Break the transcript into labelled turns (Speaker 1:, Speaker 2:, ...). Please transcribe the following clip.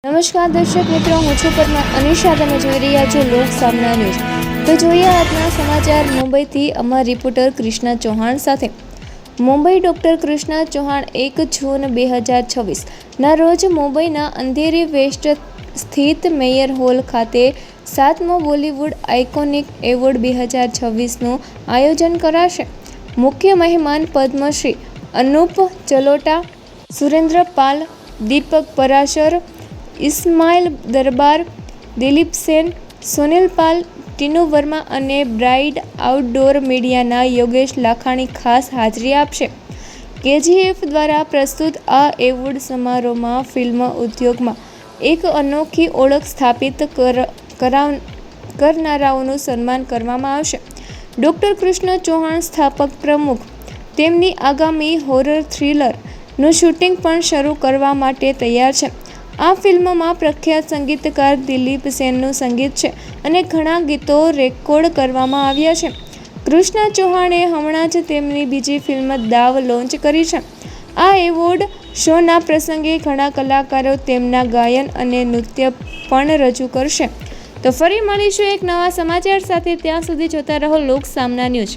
Speaker 1: નમસ્કાર દર્શક મિત્રો, હું છું પરમાર અનિશા. તમે જોઈ રહ્યા છો લોક સામના ન્યૂઝ. તો જોઈએ આજના સમાચાર મુંબઈથી અમારા રિપોર્ટર કૃષ્ણા ચૌહાણ સાથે. મુંબઈ ડોક્ટર કૃષ્ણા ચૌહાણ 1 જૂન 2026 રોજ મુંબઈના અંધેરી વેસ્ટ સ્થિત મેયર હોલ ખાતે 7મો બોલિવૂડ આઇકોનિક એવોર્ડ 2026નું આયોજન કરાશે. મુખ્ય મહેમાન પદ્મશ્રી અનુપ જલોટા, સુરેન્દ્ર પાલ, દીપક પરાશર, ઇસ્માઇલ દરબાર, દિલીપ સેન, સુનિલ પાલ, ટીનુ વર્મા અને બ્રાઇડ આઉટડોર મીડિયાના યોગેશ લાખાણી ખાસ હાજરી આપશે. KGF દ્વારા પ્રસ્તુત આ એવોર્ડ સમારોહમાં ફિલ્મ ઉદ્યોગમાં એક અનોખી ઓળખ સ્થાપિત કરનારાઓનું સન્માન કરવામાં આવશે. ડોક્ટર કૃષ્ણા ચૌહાણ સ્થાપક પ્રમુખ તેમની આગામી હોરર થ્રિલરનું શૂટિંગ પણ શરૂ કરવા માટે તૈયાર છે. આ ફિલ્મમાં પ્રખ્યાત સંગીતકાર દિલીપ સેનનું સંગીત છે અને ઘણા ગીતો રેકોર્ડ કરવામાં આવ્યા છે. કૃષ્ણા ચૌહાણે હમણાં જ તેમની બીજી ફિલ્મ દાવ લોન્ચ કરી છે. આ એવોર્ડ શોના પ્રસંગે ઘણા કલાકારો તેમના ગાયન અને નૃત્ય પણ રજૂ કરશે. તો ફરી મળીશું એક નવા સમાચાર સાથે. ત્યાં સુધી જોતા રહો લોક સામના ન્યૂઝ.